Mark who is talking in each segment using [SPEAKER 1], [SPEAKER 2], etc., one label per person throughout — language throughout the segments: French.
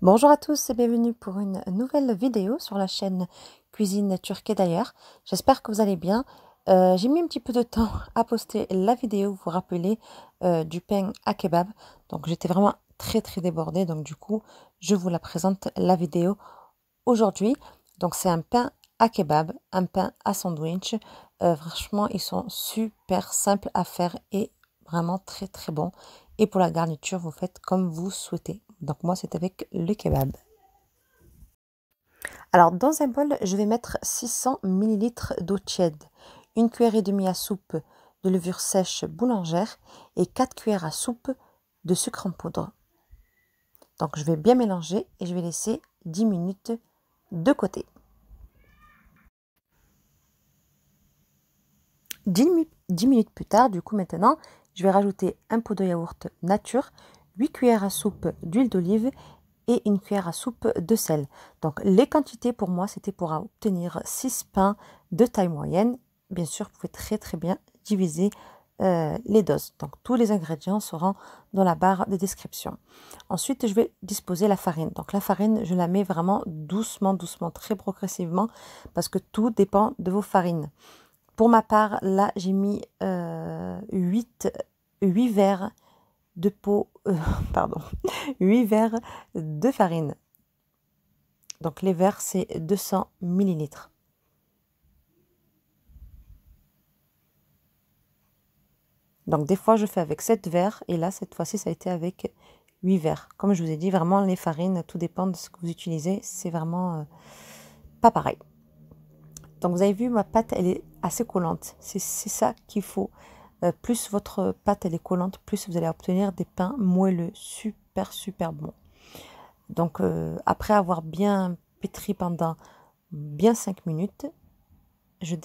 [SPEAKER 1] Bonjour à tous et bienvenue pour une nouvelle vidéo sur la chaîne Cuisine Turque et d'ailleurs. J'espère que vous allez bien. J'ai mis un petit peu de temps à poster la vidéo, vous vous rappelez, du pain à kebab. Donc j'étais vraiment très débordée, donc du coup je vous la présente la vidéo aujourd'hui. Donc c'est un pain à kebab, un pain à sandwich. Franchement ils sont super simples à faire et vraiment très bons. Et pour la garniture vous faites comme vous souhaitez. Donc moi c'est avec le kebab. Alors dans un bol je vais mettre 600 ml d'eau tiède, une cuillère et demie à soupe de levure sèche boulangère et 4 cuillères à soupe de sucre en poudre. Donc je vais bien mélanger et je vais laisser 10 minutes de côté. 10 minutes plus tard, du coup maintenant, je vais rajouter un pot de yaourt nature, 8 cuillères à soupe d'huile d'olive et une cuillère à soupe de sel. Donc les quantités pour moi, c'était pour obtenir 6 pains de taille moyenne. Bien sûr, vous pouvez très bien diviser les doses. Donc tous les ingrédients seront dans la barre de description. Ensuite, je vais disposer la farine. Donc la farine, je la mets vraiment doucement, très progressivement parce que tout dépend de vos farines. Pour ma part, là, j'ai mis 8 verres de pot, pardon, 8 verres de farine. Donc les verres, c'est 200 ml. Donc des fois, je fais avec 7 verres et là, cette fois-ci, ça a été avec 8 verres. Comme je vous ai dit, vraiment, les farines, tout dépend de ce que vous utilisez. C'est vraiment pas pareil. Donc vous avez vu, ma pâte, elle est assez collante. C'est ça qu'il faut. Plus votre pâte elle est collante, plus vous allez obtenir des pains moelleux, super bons. Donc après avoir bien pétri pendant bien 5 minutes, je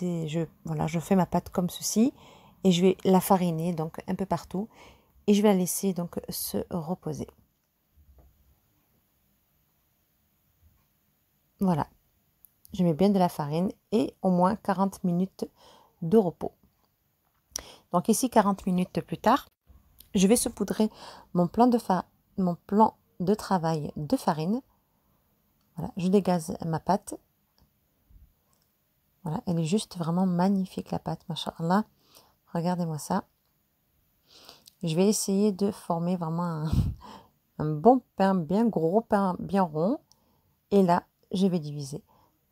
[SPEAKER 1] fais ma pâte comme ceci et je vais la fariner donc un peu partout et je vais la laisser donc se reposer. Voilà, je mets bien de la farine et au moins 40 minutes de repos. Donc ici 40 minutes plus tard, je vais saupoudrer mon plan de travail de farine. Voilà, je dégaze ma pâte. Voilà, elle est juste vraiment magnifique la pâte, machallah. Regardez-moi ça. Je vais essayer de former vraiment un bon pain, bien gros pain, bien rond. Et là, je vais diviser.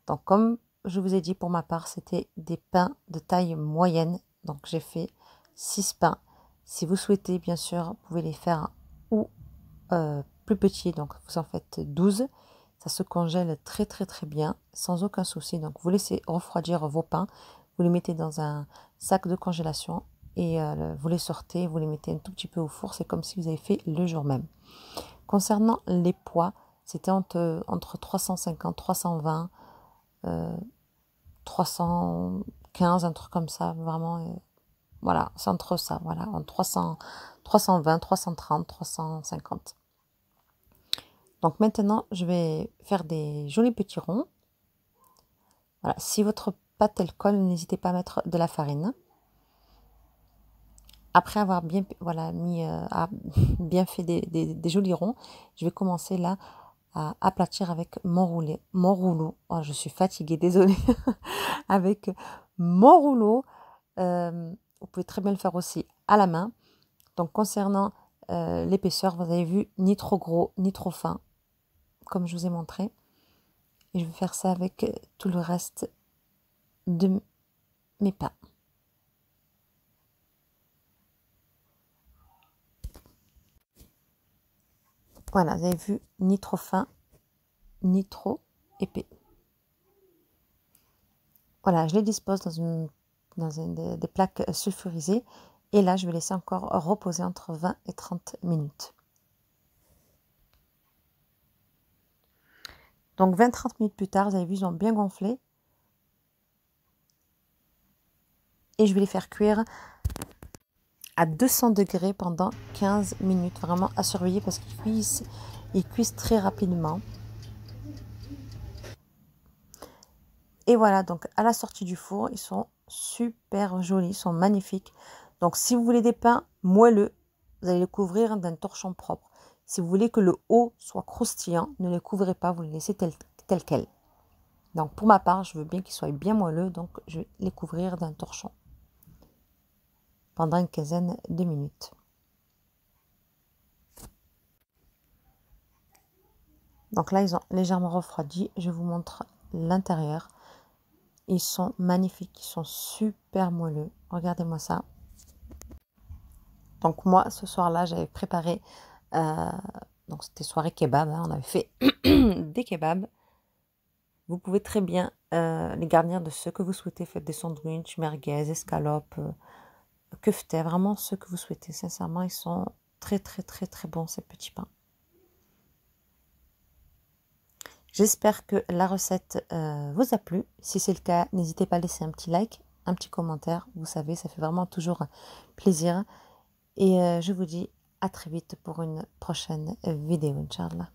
[SPEAKER 1] Donc comme je vous ai dit pour ma part, c'était des pains de taille moyenne. Donc j'ai fait 6 pains. Si vous souhaitez, bien sûr, vous pouvez les faire ou plus petits. Donc vous en faites 12. Ça se congèle très bien, sans aucun souci. Donc vous laissez refroidir vos pains. Vous les mettez dans un sac de congélation et vous les sortez, vous les mettez un tout petit peu au four. C'est comme si vous avez fait le jour même. Concernant les poids, c'était entre 350, 320, 315, un truc comme ça, vraiment. Voilà, c'est entre ça, voilà, entre 300, 320, 330, 350. Donc maintenant, je vais faire des jolis petits ronds. Voilà, si votre pâte elle colle, n'hésitez pas à mettre de la farine. Après avoir bien bien fait des jolis ronds, je vais commencer là à aplatir avec mon rouleau. Oh, je suis fatiguée, désolée. Avec mon rouleau. Vous pouvez très bien le faire aussi à la main. Donc concernant l'épaisseur, vous avez vu, ni trop gros, ni trop fin, comme je vous ai montré. Et je vais faire ça avec tout le reste de mes pains. Voilà, vous avez vu, ni trop fin, ni trop épais. Voilà, je les dispose dans des plaques sulfurisées. Et là, je vais laisser encore reposer entre 20 et 30 minutes. Donc 20-30 minutes plus tard, vous avez vu, ils ont bien gonflé. Et je vais les faire cuire à 200 degrés pendant 15 minutes. Vraiment à surveiller parce qu'ils cuisent très rapidement. Et voilà, donc à la sortie du four, ils sont super jolis, ils sont magnifiques. Donc si vous voulez des pains moelleux, vous allez les couvrir d'un torchon propre. Si vous voulez que le haut soit croustillant, ne les couvrez pas, vous les laissez tel quel. Donc pour ma part, je veux bien qu'ils soient bien moelleux, donc je vais les couvrir d'un torchon pendant une quinzaine de minutes. Donc là, ils ont légèrement refroidi. Je vous montre l'intérieur. Ils sont magnifiques, ils sont super moelleux. Regardez-moi ça. Donc moi, ce soir-là, j'avais préparé, donc c'était soirée kebab, hein, on avait fait des kebabs. Vous pouvez très bien les garnir de ce que vous souhaitez. Faites des sandwichs, merguez, escalopes, kefta, vraiment ce que vous souhaitez. Sincèrement, ils sont très très très très bons ces petits pains. J'espère que la recette vous a plu. Si c'est le cas, n'hésitez pas à laisser un petit like, un petit commentaire. Vous savez, ça fait vraiment toujours plaisir. Et je vous dis à très vite pour une prochaine vidéo, Inch'Allah.